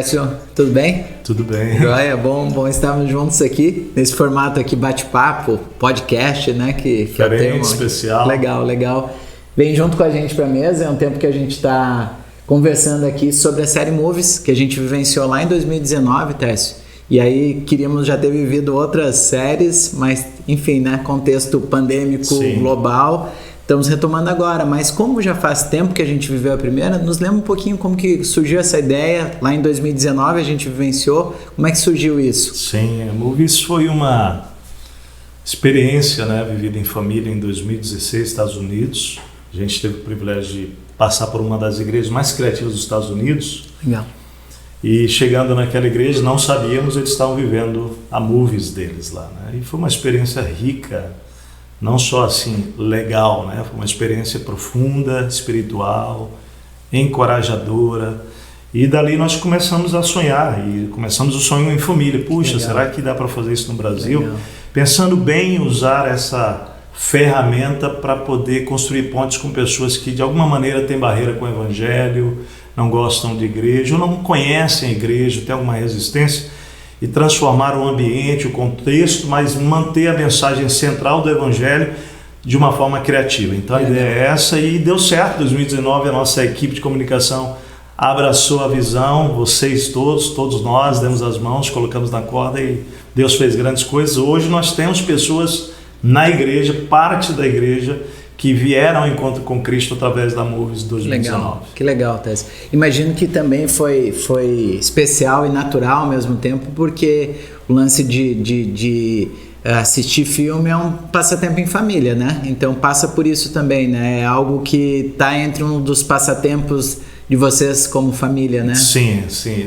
Técio, tudo bem? Tudo bem. Joia, bom estarmos juntos aqui, nesse formato aqui, bate-papo, podcast, né? Que é o termo especial. Legal. Vem junto com a gente para a mesa, é um tempo que a gente está conversando aqui sobre a série Movies, que a gente vivenciou lá em 2019, Técio. E aí queríamos já ter vivido outras séries, mas enfim, né? Contexto pandêmico, sim, global. Estamos retomando agora, mas como já faz tempo que a gente viveu a primeira, nos lembra um pouquinho como que surgiu essa ideia. Lá em 2019 a gente vivenciou, como é que surgiu isso? Sim, a Movies foi uma experiência, né, vivida em família em 2016, Estados Unidos. A gente teve o privilégio de passar por uma das igrejas mais criativas dos Estados Unidos. Legal. E chegando naquela igreja, não sabíamos, eles estavam vivendo a Movies deles lá, né? E foi uma experiência rica, não só assim legal, né? Foi uma experiência profunda, espiritual, encorajadora. E dali nós começamos a sonhar, e começamos o sonho em família. Puxa, legal, será que dá para fazer isso no Brasil? Legal. Pensando bem em usar essa ferramenta para poder construir pontes com pessoas que de alguma maneira têm barreira com o evangelho, não gostam de igreja, ou não conhecem a igreja, têm alguma resistência, e transformar o ambiente, o contexto, mas manter a mensagem central do evangelho de uma forma criativa. Então a ideia é essa, e deu certo. Em 2019 a nossa equipe de comunicação abraçou a visão, vocês todos nós demos as mãos, colocamos na corda e Deus fez grandes coisas. Hoje nós temos pessoas na igreja, parte da igreja, que vieram ao encontro com Cristo através da Movies 2019. Que legal, Técio. Imagino que também foi especial e natural ao mesmo tempo, porque o lance de assistir filme é um passatempo em família, né? Então passa por isso também, né? É algo que está entre um dos passatempos de vocês como família, né? Sim.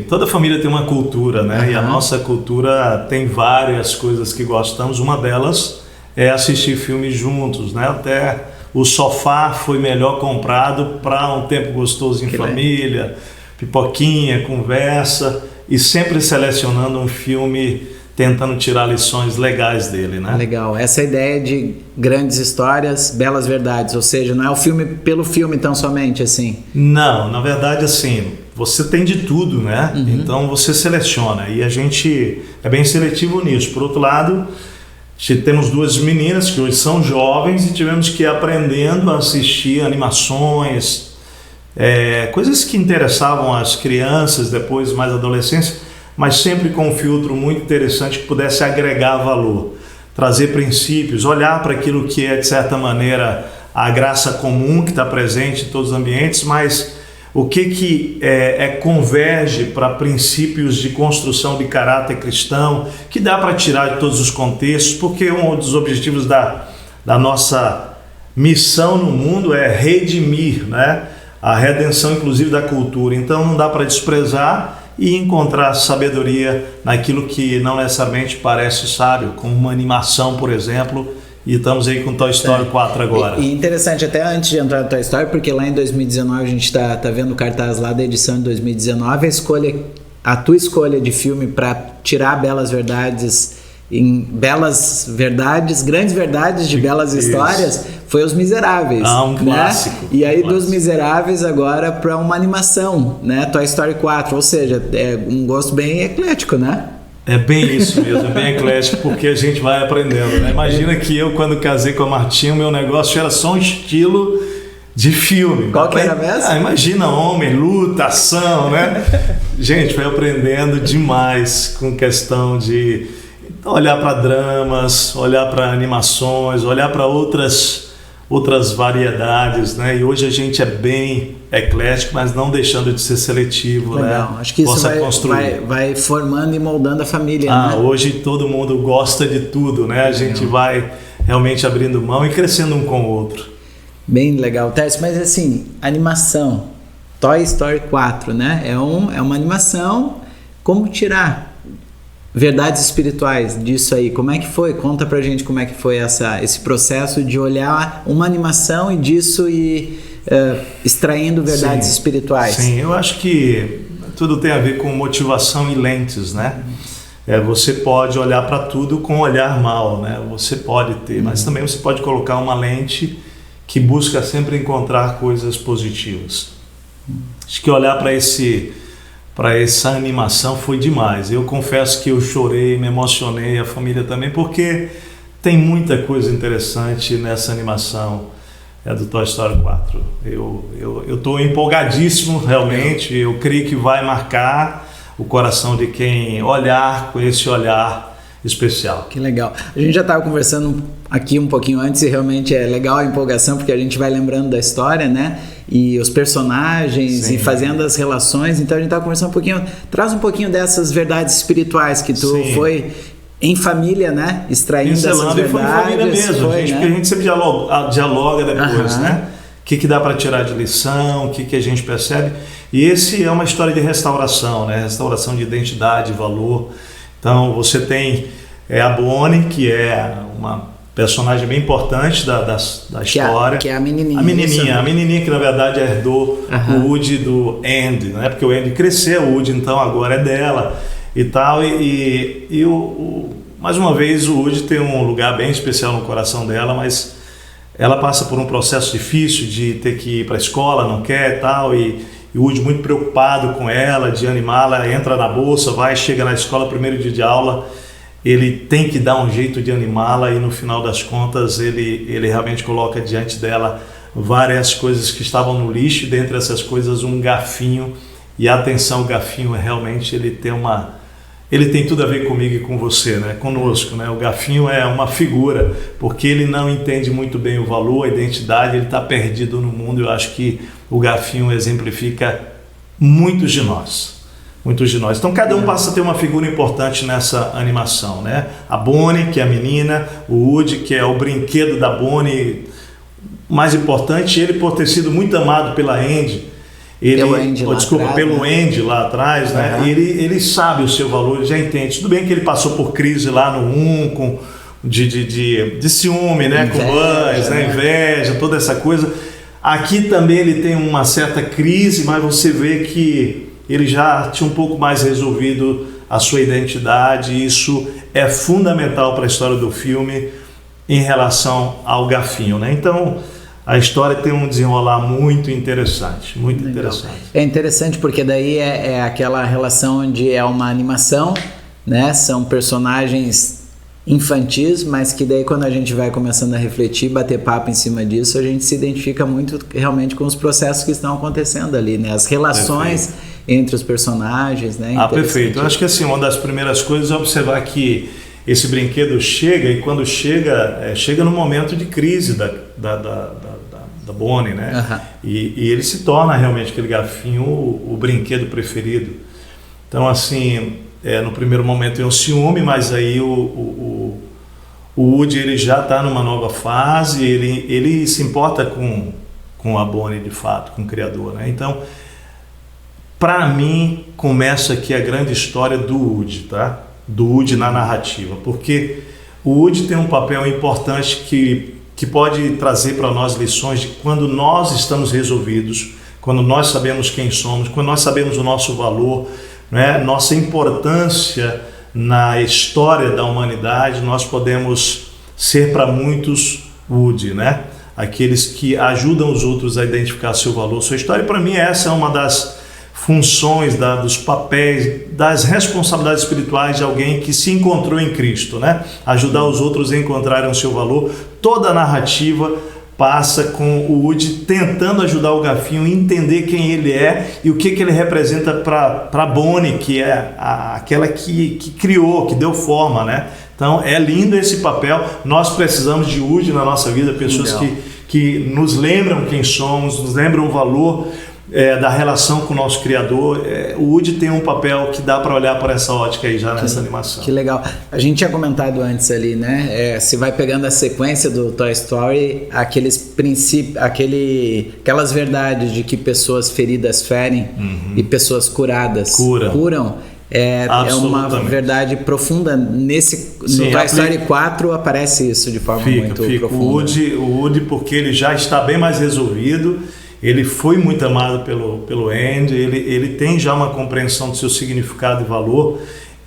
Toda família tem uma cultura, né? Uhum. E a nossa cultura tem várias coisas que gostamos. Uma delas é assistir filmes juntos, né? Até o sofá foi melhor comprado para um tempo gostoso em família, pipoquinha, conversa, e sempre selecionando um filme, tentando tirar lições legais dele, né? Legal. Essa ideia de grandes histórias, belas verdades, ou seja, não é o filme pelo filme tão somente assim? Não, na verdade assim, você tem de tudo, né? Uhum. Então você seleciona, e a gente é bem seletivo nisso. Por outro lado, temos duas meninas que hoje são jovens e tivemos que ir aprendendo a assistir animações, coisas que interessavam as crianças, depois mais adolescência, mas sempre com um filtro muito interessante que pudesse agregar valor, trazer princípios, olhar para aquilo que é, de certa maneira, a graça comum que está presente em todos os ambientes, mas o que converge para princípios de construção de caráter cristão, que dá para tirar de todos os contextos, porque um dos objetivos da nossa missão no mundo é redimir, né? A redenção inclusive da cultura. Então não dá para desprezar e encontrar sabedoria naquilo que não necessariamente parece sábio, como uma animação, por exemplo. E estamos aí com Toy Story 4 agora. E interessante, até antes de entrar no Toy Story, porque lá em 2019 a gente está vendo o cartaz lá da edição de 2019, a tua escolha de filme para tirar belas verdades, grandes verdades de belas histórias, foi Os Miseráveis. Um clássico. Né? E aí dos Miseráveis agora para uma animação, né? Toy Story 4, ou seja, é um gosto bem eclético, né? É bem isso mesmo, é bem eclético, porque a gente vai aprendendo, né? Imagina que eu, quando casei com a Martinha, o meu negócio era só um estilo de filme. Qual que era mesmo? Imagina homem, luta, ação, né? Gente, foi aprendendo demais com questão de olhar para dramas, olhar para animações, olhar para outras variedades, né? E hoje a gente é bem eclético, mas não deixando de ser seletivo. Legal. Né? Acho que isso vai formando e moldando a família. Né? Hoje todo mundo gosta de tudo, né? A gente vai realmente abrindo mão e crescendo um com o outro. Bem legal, Técio. Mas assim, animação, Toy Story 4, né? É uma animação. Como tirar verdades espirituais disso aí? Como é que foi? Conta pra gente como é que foi esse processo de olhar uma animação e disso extraindo verdades espirituais. Sim, eu acho que tudo tem a ver com motivação e lentes, né? Você pode olhar para tudo com um olhar mau, né? Você pode ter, mas também você pode colocar uma lente que busca sempre encontrar coisas positivas. Acho que olhar para esse para essa animação foi demais. Eu confesso que eu chorei, me emocionei, a família também, porque tem muita coisa interessante nessa animação do Toy Story 4. Eu estou empolgadíssimo, realmente. Eu creio que vai marcar o coração de quem olhar com esse olhar especial. Que legal. A gente já estava conversando aqui um pouquinho antes e realmente é legal a empolgação, porque a gente vai lembrando da história, né? E os personagens, sim, e fazendo as relações. Então a gente estava conversando um pouquinho, traz um pouquinho dessas verdades espirituais que tu, sim, foi em família, né? Extraindo essas verdades. Foi em família mesmo, foi, gente, né? porque a gente sempre dialoga depois, né? O que dá para tirar de lição, o que a gente percebe. E esse é uma história de restauração, né? Restauração de identidade, valor. Então você tem a Bonnie, que é uma personagem bem importante da história. Que é a menininha. A menininha que na verdade herdou o Woody do Andy, né? Porque o Andy cresceu, o Woody então agora é dela e tal. Mais uma vez o Woody tem um lugar bem especial no coração dela, mas ela passa por um processo difícil de ter que ir para a escola, não quer e tal, e o Woody muito preocupado com ela, de animá-la, entra na bolsa, chega na escola, primeiro dia de aula, ele tem que dar um jeito de animá-la e no final das contas ele realmente coloca diante dela várias coisas que estavam no lixo, e dentre essas coisas um garfinho, e atenção, o garfinho realmente ele tem tudo a ver comigo e com você, né? Conosco, né? O garfinho é uma figura, porque ele não entende muito bem o valor, a identidade, ele está perdido no mundo. Eu acho que o garfinho exemplifica muitos de nós. Então cada um passa a ter uma figura importante nessa animação, né? A Bonnie, que é a menina, o Woody, que é o brinquedo da Bonnie, mais importante, ele por ter sido muito amado pela Andy, pelo Andy lá atrás, né? Ele sabe o seu valor, ele já entende. Tudo bem que ele passou por crise lá no 1, de ciúme, né? Inveja, com Buzz, né? Inveja, toda essa coisa. Aqui também ele tem uma certa crise, mas você vê que ele já tinha um pouco mais resolvido a sua identidade, e isso é fundamental para a história do filme em relação ao garfinho, né? Então a história tem um desenrolar muito interessante, muito legal. Interessante. É interessante porque daí é aquela relação onde é uma animação, né? São personagens infantis, mas que daí quando a gente vai começando a refletir, bater papo em cima disso, a gente se identifica muito realmente com os processos que estão acontecendo ali, né? As relações entre os personagens, né? Perfeito. Eu acho que assim, uma das primeiras coisas é observar que esse brinquedo chega, e quando chega no momento de crise da Bonnie, né? E ele se torna realmente aquele garfinho o brinquedo preferido. Então assim, no primeiro momento tem um ciúme, mas aí o Woody ele já está numa nova fase, ele se importa com a Bonnie de fato, com o criador, né? Então, para mim, começa aqui a grande história do Woody, tá? Do Woody na narrativa, porque o Woody tem um papel importante que pode trazer para nós lições de quando nós estamos resolvidos, quando nós sabemos quem somos, quando nós sabemos o nosso valor, né? Nossa importância na história da humanidade, nós podemos ser para muitos Woody, né? Aqueles que ajudam os outros a identificar seu valor, sua história. E para mim essa é uma das funções, dos papéis, das responsabilidades espirituais de alguém que se encontrou em Cristo, né? Ajudar os outros a encontrarem o seu valor. Toda a narrativa passa com o Woody tentando ajudar o garfinho a entender quem ele é e o que ele representa para Bonnie, que é aquela que criou, que deu forma, né? Então é lindo esse papel. Nós precisamos de Woody na nossa vida, pessoas que nos lembram quem somos, nos lembram o valor da relação com o nosso Criador. O Woody tem um papel que dá para olhar por essa ótica aí já nessa animação. Que legal. A gente tinha comentado antes ali, né? Se vai pegando a sequência do Toy Story, aqueles princípios, aquelas verdades de que pessoas feridas ferem e pessoas curadas curam. É uma verdade profunda. No Toy Story 4 aparece isso de forma muito profunda. O Woody, porque ele já está bem mais resolvido. Ele foi muito amado pelo Andy, ele tem já uma compreensão do seu significado e valor,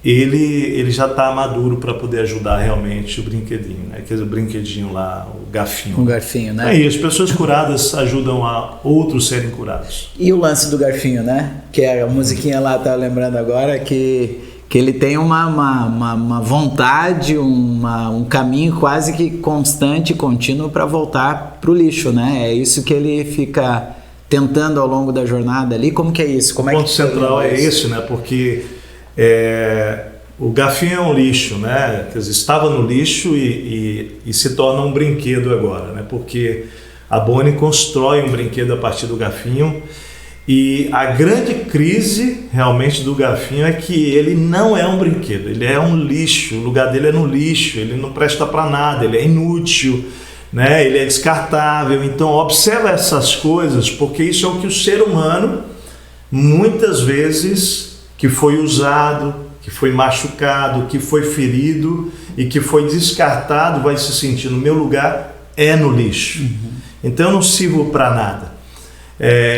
ele já está maduro para poder ajudar realmente o brinquedinho, né? Quer dizer, o brinquedinho lá, o garfinho. Um garfinho, né? É isso, pessoas curadas ajudam a outros serem curados. E o lance do garfinho, né? Que a musiquinha lá, tá lembrando agora, que ele tem uma vontade, um caminho quase que constante, contínuo para voltar pro lixo, né? É isso que ele fica tentando ao longo da jornada ali. Como que é isso? Como o ponto central é esse, né? Porque o garfinho é um lixo, né? Quer dizer, estava no lixo e se torna um brinquedo agora, né? Porque a Bonnie constrói um brinquedo a partir do garfinho. E a grande crise realmente do garfinho é que ele não é um brinquedo, ele é um lixo, o lugar dele é no lixo, ele não presta para nada, ele é inútil, né? Ele é descartável. Então observa essas coisas, porque isso é o que o ser humano, muitas vezes, que foi usado, que foi machucado, que foi ferido e que foi descartado, vai se sentir no meu lugar, é no lixo. Então eu não sirvo para nada.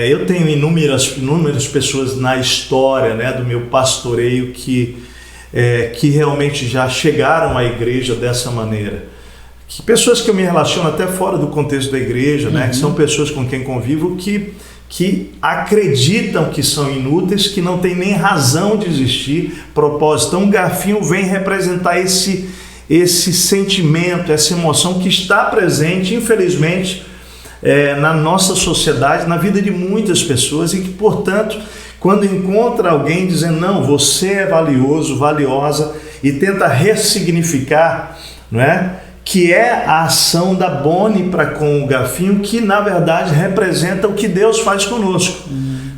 Eu tenho inúmeras pessoas na história, né, do meu pastoreio que realmente já chegaram à igreja dessa maneira. Pessoas que eu me relaciono até fora do contexto da igreja, né, que são pessoas com quem convivo que acreditam que são inúteis, que não tem nem razão de existir propósito. Então, o garfinho vem representar esse sentimento, essa emoção que está presente, infelizmente, na nossa sociedade, na vida de muitas pessoas, e que, portanto, quando encontra alguém dizendo, não, você é valioso, valiosa, e tenta ressignificar, não é? Que é a ação da Bonnie para com o garfinho, que na verdade representa o que Deus faz conosco,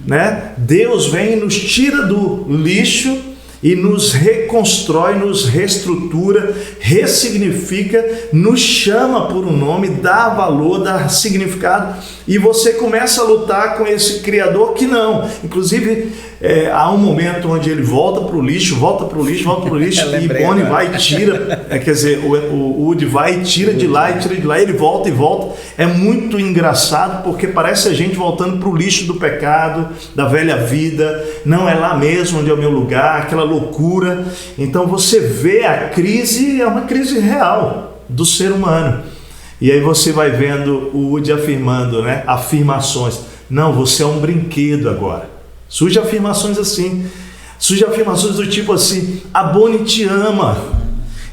né? Deus vem e nos tira do lixo e nos reconstrói, nos reestrutura, ressignifica, nos chama por um nome, dá valor, dá significado, e você começa a lutar com esse Criador que não. Inclusive, há um momento onde ele volta para o lixo, e Bonnie vai e tira, quer dizer, o Woody vai e tira de lá, ele volta e volta. É muito engraçado, porque parece a gente voltando para o lixo do pecado, da velha vida, não é lá mesmo onde é o meu lugar, aquela loucura. Então você vê a crise, é uma crise real do ser humano. E aí você vai vendo o Woody afirmando, né, afirmações. Não, você é um brinquedo agora. Surge afirmações assim, surge afirmações do tipo assim, a Bonnie te ama.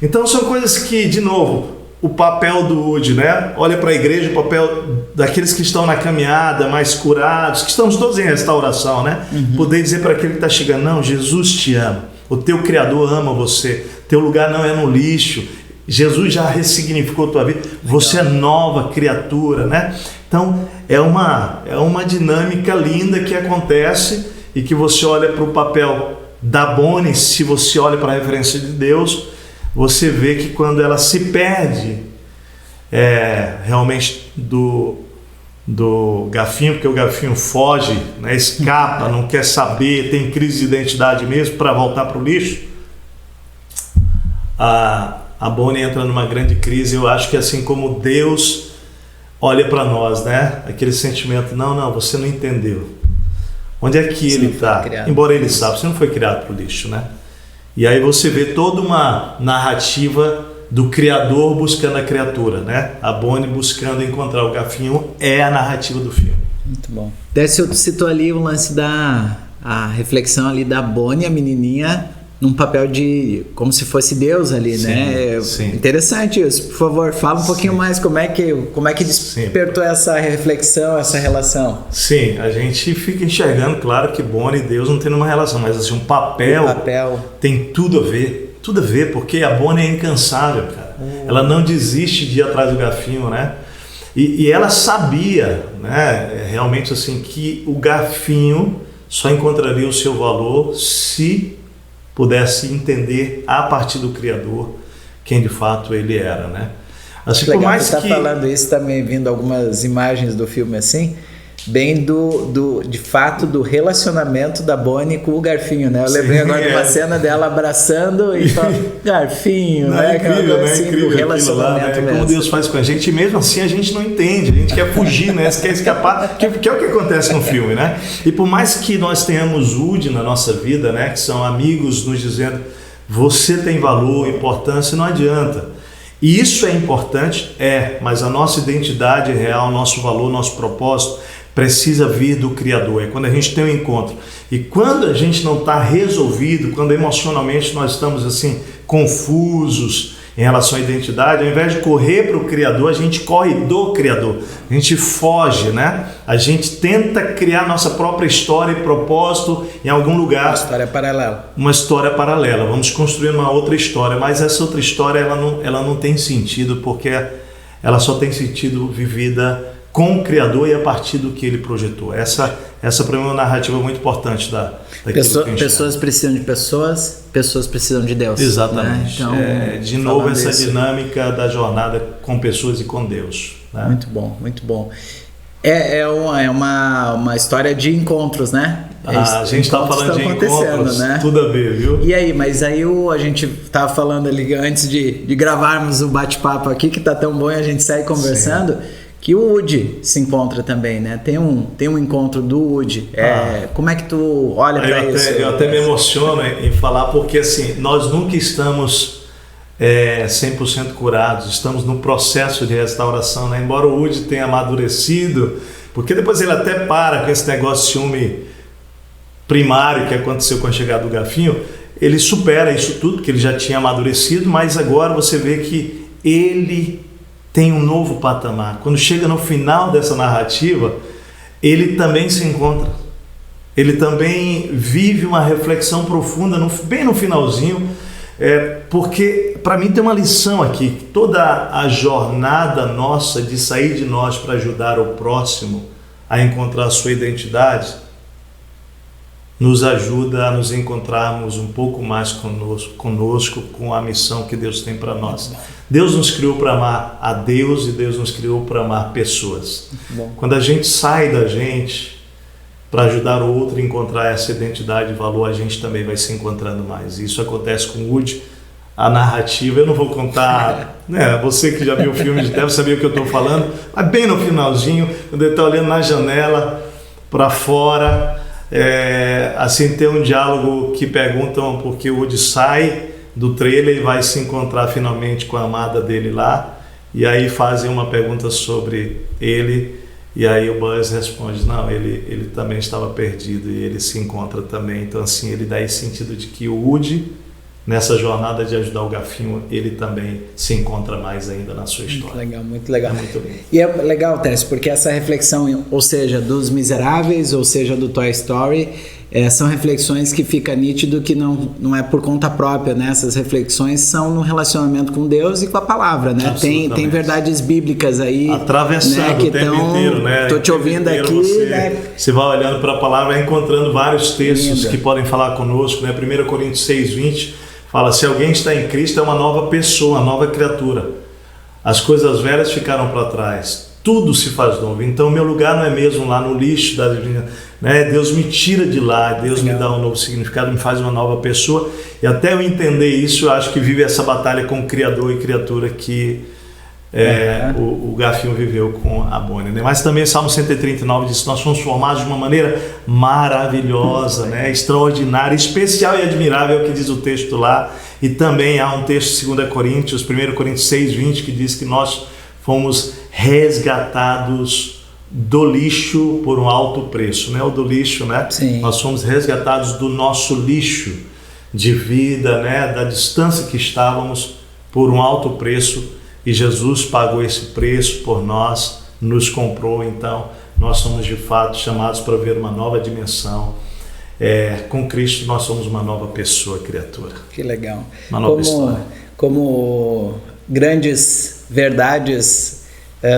Então são coisas que, de novo, o papel do Woody, né? Olha para a igreja, o papel daqueles que estão na caminhada, mais curados, que estamos todos em restauração, né? Poder dizer para aquele que está chegando, não, Jesus te ama, o teu Criador ama você, teu lugar não é no lixo, Jesus já ressignificou a tua vida, você é nova criatura, né? Então é uma dinâmica linda que acontece, e que você olha para o papel da Bonnie, se você olha para a referência de Deus, você vê que quando ela se perde realmente do garfinho, porque o garfinho foge, né, escapa, não quer saber, tem crise de identidade mesmo para voltar para o lixo, a Bonnie entra numa grande crise. Eu acho que assim como Deus olha para nós, né, aquele sentimento, não, você não entendeu. Onde é que ele está? Embora ele saiba, você não foi criado para o lixo, né? E aí você vê toda uma narrativa do Criador buscando a criatura, né? A Bonnie buscando encontrar o garfinho é a narrativa do filme. Muito bom. Décio citou ali o lance a reflexão ali da Bonnie, a menininha, num papel de como se fosse Deus ali, sim, né? Sim. Interessante isso. Por favor, fala um pouquinho mais como é que despertou essa reflexão, essa relação. Sim, a gente fica enxergando, claro, que Bonnie e Deus não tem uma relação, mas assim, um papel tem tudo a ver, porque a Bonnie é incansável, cara. Ela não desiste de ir atrás do garfinho, né? E ela sabia, né, realmente assim, que o garfinho só encontraria o seu valor se pudesse entender a partir do Criador quem de fato ele era, né? Assim, legal, por mais você está falando isso, está me vindo algumas imagens do filme assim, bem de fato do relacionamento da Bonnie com o garfinho, né? Eu lembrei agora de uma cena dela abraçando e falando, garfinho, não, né? Incrível, assim, incrível, do relacionamento, né? Como Deus faz com a gente, e mesmo assim a gente não entende, a gente quer fugir, né? Quer escapar, que é o que acontece no filme, né? E por mais que nós tenhamos Woody na nossa vida, né? Que são amigos nos dizendo, Você tem valor, importância, não adianta. E isso é importante? Mas a nossa identidade real, nosso valor, nosso propósito precisa vir do Criador. É quando a gente tem um encontro. E quando a gente não está resolvido, quando emocionalmente nós estamos assim confusos em relação à identidade, ao invés de correr para o Criador, a gente corre do Criador. A gente foge, né? A gente tenta criar nossa própria história e propósito em algum lugar. Uma história paralela. Uma história paralela. Vamos construir uma outra história, mas essa outra história ela não tem sentido, porque ela só tem sentido vivida com o Criador e a partir do que Ele projetou. Essa para mim é uma narrativa muito importante pessoas precisam de pessoas precisam de Deus. Exatamente. Né? Então, de novo essa dinâmica da jornada com pessoas e com Deus. Né? Muito bom, muito bom. É uma história de encontros, né? A gente está falando de encontros, né? Tudo a ver, viu? E aí, mas aí a gente estava falando ali antes de gravarmos o bate-papo aqui, que tá tão bom e a gente sai conversando. Sim. Que o Woody se encontra também, né? Tem um encontro do Woody. Como é que tu olha para isso? Eu até me emociono em falar, porque assim, nós nunca estamos 100% curados, estamos no processo de restauração, né? Embora o Woody tenha amadurecido, porque depois ele até para com esse negócio de ciúme primário que aconteceu com a chegada do Gafinho, ele supera isso tudo, porque ele já tinha amadurecido, mas agora você vê que ele tem um novo patamar. Quando chega no final dessa narrativa, ele também se encontra. Ele também vive uma reflexão profunda, bem no finalzinho, porque para mim tem uma lição aqui. Toda a jornada nossa de sair de nós para ajudar o próximo a encontrar a sua identidade, nos ajuda a nos encontrarmos um pouco mais conosco, com a missão que Deus tem para nós. Deus nos criou para amar a Deus e Deus nos criou para amar pessoas. Quando a gente sai da gente para ajudar o outro a encontrar essa identidade e valor, a gente também vai se encontrando mais. Isso acontece com o Woody. A narrativa, eu não vou contar, né? Você que já viu o filme deve saber o que eu estou falando, mas bem no finalzinho, quando ele está olhando na janela para fora, assim, tem um diálogo que perguntam por que o Woody sai do trailer e vai se encontrar finalmente com a amada dele lá, e aí fazem uma pergunta sobre ele, e aí o Buzz responde, não, ele também estava perdido e ele se encontra também. Então assim, ele dá esse sentido de que o Woody, nessa jornada de ajudar o Gafinho, ele também se encontra mais ainda na sua história. Muito legal, muito legal. Muito lindo. E é legal, Tess, porque essa reflexão, ou seja, dos Miseráveis, ou seja, do Toy Story, são reflexões que fica nítido que não é por conta própria, né? Essas reflexões são no relacionamento com Deus e com a palavra, né? Tem verdades bíblicas aí, atravessando, né, que o tempo inteiro, né? Tô te ouvindo aqui, você vai olhando para a palavra, vai encontrando vários textos que podem falar conosco, né? 1 Coríntios 6:20 fala, se alguém está em Cristo é uma nova pessoa, uma nova criatura. As coisas velhas ficaram para trás, tudo se faz novo. Então meu lugar não é mesmo lá no lixo da divina, né? Deus me tira de lá, Deus me dá um novo significado, me faz uma nova pessoa. E até eu entender isso, eu acho que vive essa batalha com o Criador e criatura que o Gafinho viveu com a Bonnie, né? Mas também Salmo 139 diz que nós fomos formados de uma maneira maravilhosa, né? Extraordinária, especial e admirável, é o que diz o texto lá. E também há um texto de 2 Coríntios, 1 Coríntios 6:20, que diz que nós fomos resgatados do lixo por um alto preço, né? O do lixo, né? Sim. Nós fomos resgatados do nosso lixo de vida, né? Da distância que estávamos por um alto preço. E Jesus pagou esse preço por nós, nos comprou. Então nós somos de fato chamados para ver uma nova dimensão. Com Cristo nós somos uma nova pessoa, criatura. Que legal. Uma nova história. Como grandes verdades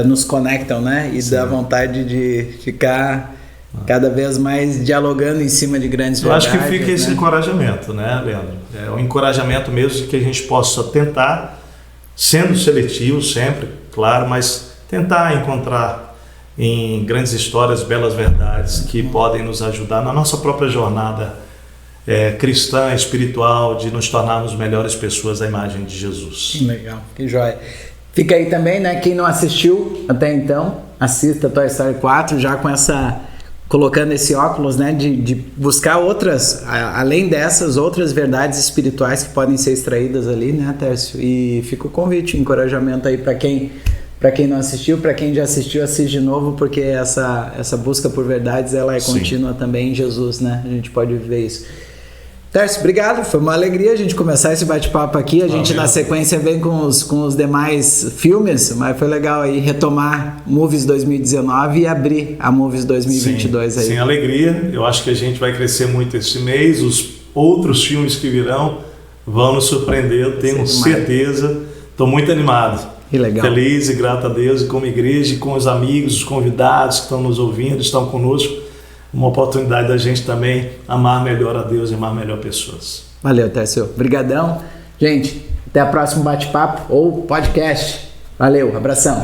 nos conectam, né? E dá vontade de ficar cada vez mais dialogando em cima de grandes verdades. Eu acho que fica esse encorajamento, né, Leandro? É um encorajamento mesmo de que a gente possa tentar, sendo seletivo sempre, claro, mas tentar encontrar em grandes histórias, belas verdades que podem nos ajudar na nossa própria jornada cristã, espiritual, de nos tornarmos melhores pessoas à imagem de Jesus. Que legal, que joia. Fica aí também, né? Quem não assistiu até então, assista Toy Story 4 já com colocando esse óculos, né, de buscar outras, além dessas, outras verdades espirituais que podem ser extraídas ali, né, Tércio? E fica o convite, o encorajamento aí para quem não assistiu, para quem já assistiu, assiste de novo, porque essa busca por verdades, ela é contínua também em Jesus, né? A gente pode viver isso. Tércio, obrigado, foi uma alegria a gente começar esse bate-papo aqui, a gente na sequência vem com os demais filmes, mas foi legal aí retomar Movies 2019 e abrir a Movies 2022 aí. Sim, alegria, eu acho que a gente vai crescer muito esse mês, os outros filmes que virão vão nos surpreender, eu tenho certeza, estou muito animado. Que legal. Feliz e grato a Deus e como igreja e com os amigos, os convidados que estão nos ouvindo, estão conosco, uma oportunidade da gente também amar melhor a Deus e amar melhor pessoas. Valeu, Tércio. Obrigadão. Gente, até o próximo bate-papo ou podcast. Valeu, abração.